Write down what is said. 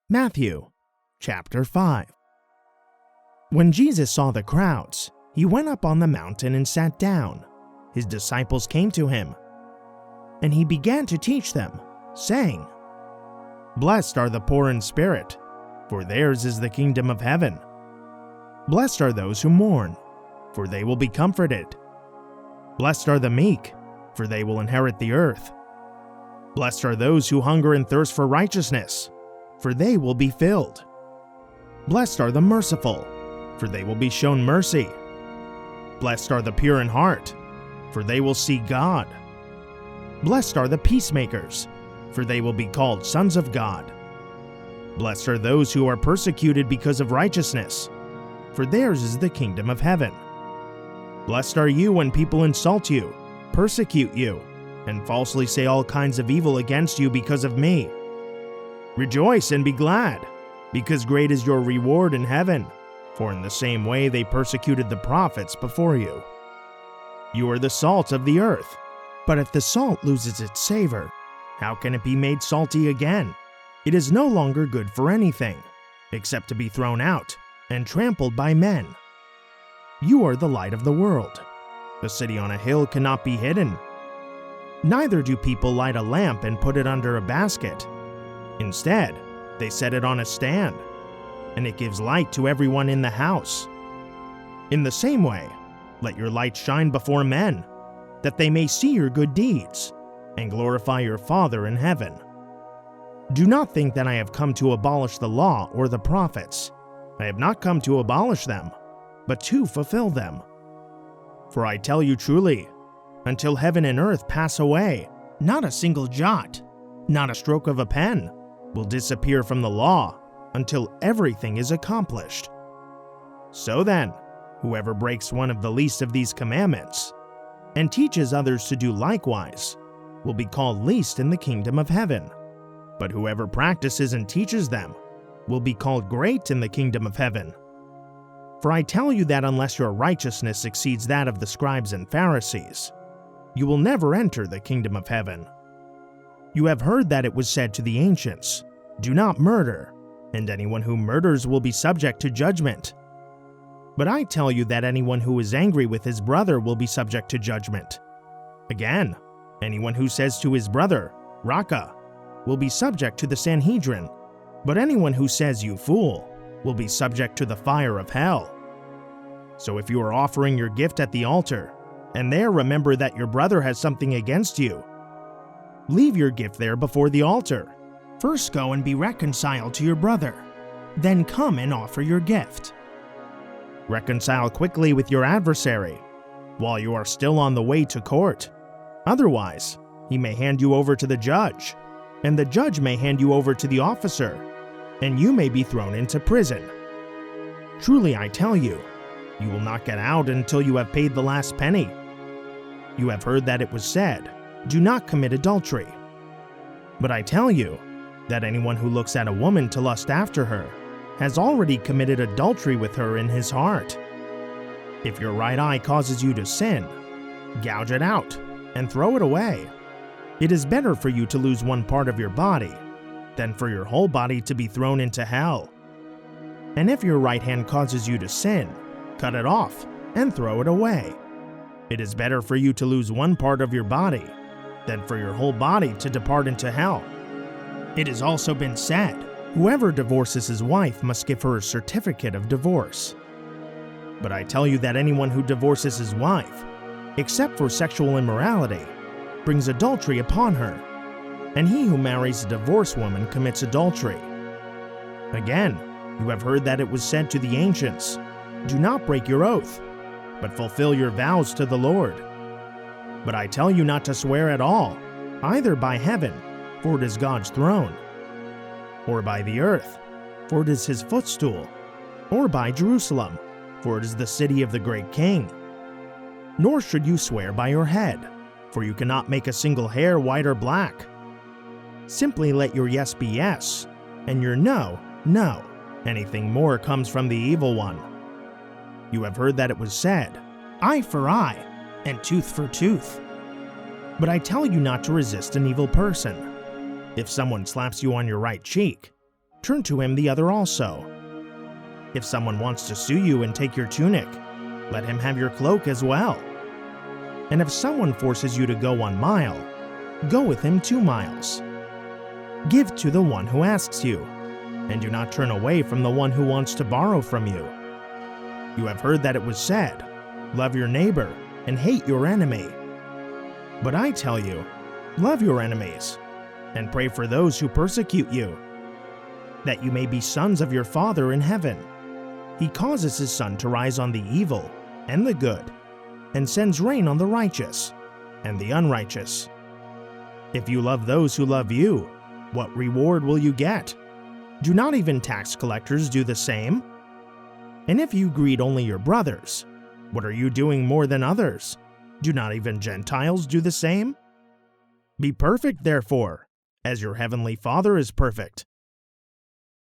Matthew chapter 5. When Jesus saw the crowds, he went up on the mountain and sat down. His disciples came to him, and he began to teach them, saying, "Blessed are the poor in spirit, for theirs is the kingdom of heaven. Blessed are those who mourn, for they will be comforted. Blessed are the meek, for they will inherit the earth. Blessed are those who hunger and thirst for righteousness, for they will be filled. Blessed are the merciful, for they will be shown mercy. Blessed are the pure in heart, for they will see God. Blessed are the peacemakers, for they will be called sons of God. Blessed are those who are persecuted because of righteousness, for theirs is the kingdom of heaven. Blessed are you when people insult you, persecute you, and falsely say all kinds of evil against you because of me. Rejoice and be glad, because great is your reward in heaven, for in the same way they persecuted the prophets before you. You are the salt of the earth, but if the salt loses its savor, how can it be made salty again? It is no longer good for anything, except to be thrown out and trampled by men. You are the light of the world. A city on a hill cannot be hidden. Neither do people light a lamp and put it under a basket. Instead, they set it on a stand, and it gives light to everyone in the house. In the same way, let your light shine before men, that they may see your good deeds and glorify your Father in heaven. Do not think that I have come to abolish the law or the prophets. I have not come to abolish them, but to fulfill them. For I tell you truly, until heaven and earth pass away, not a single jot, not a stroke of a pen, will disappear from the law until everything is accomplished. So then, whoever breaks one of the least of these commandments and teaches others to do likewise will be called least in the kingdom of heaven. But whoever practices and teaches them will be called great in the kingdom of heaven. For I tell you that unless your righteousness exceeds that of the scribes and Pharisees, you will never enter the kingdom of heaven. You have heard that it was said to the ancients, 'Do not murder, and anyone who murders will be subject to judgment.' But I tell you that anyone who is angry with his brother will be subject to judgment. Again, anyone who says to his brother, 'Raca,' will be subject to the Sanhedrin, but anyone who says 'You fool,' will be subject to the fire of hell. So if you are offering your gift at the altar, and there remember that your brother has something against you, leave your gift there before the altar. First go and be reconciled to your brother, then come and offer your gift. Reconcile quickly with your adversary while you are still on the way to court. Otherwise, he may hand you over to the judge, and the judge may hand you over to the officer, and you may be thrown into prison. Truly I tell you, you will not get out until you have paid the last penny. You have heard that it was said, 'Do not commit adultery.' But I tell you that anyone who looks at a woman to lust after her has already committed adultery with her in his heart. If your right eye causes you to sin, gouge it out and throw it away. It is better for you to lose one part of your body than for your whole body to be thrown into hell. And if your right hand causes you to sin, cut it off and throw it away. It is better for you to lose one part of your body than for your whole body to depart into hell. It has also been said, 'Whoever divorces his wife must give her a certificate of divorce.' But I tell you that anyone who divorces his wife, except for sexual immorality, brings adultery upon her, and he who marries a divorced woman commits adultery. Again, you have heard that it was said to the ancients, 'Do not break your oath, but fulfill your vows to the Lord.' But I tell you not to swear at all, either by heaven, for it is God's throne, or by the earth, for it is his footstool, or by Jerusalem, for it is the city of the great king. Nor should you swear by your head, for you cannot make a single hair white or black. Simply let your yes be yes, and your no, no. Anything more comes from the evil one. You have heard that it was said, 'Eye for eye, and tooth for tooth.' But I tell you not to resist an evil person. If someone slaps you on your right cheek, turn to him the other also. If someone wants to sue you and take your tunic, let him have your cloak as well. And if someone forces you to go 1 mile, go with him 2 miles. Give to the one who asks you, and do not turn away from the one who wants to borrow from you. You have heard that it was said, "Love your neighbor and hate your enemy." But I tell you, love your enemies, and pray for those who persecute you, that you may be sons of your Father in heaven. He causes his sun to rise on the evil and the good, and sends rain on the righteous and the unrighteous. If you love those who love you, what reward will you get? Do not even tax collectors do the same? And if you greet only your brothers, what are you doing more than others? Do not even Gentiles do the same? Be perfect, therefore, as your heavenly Father is perfect.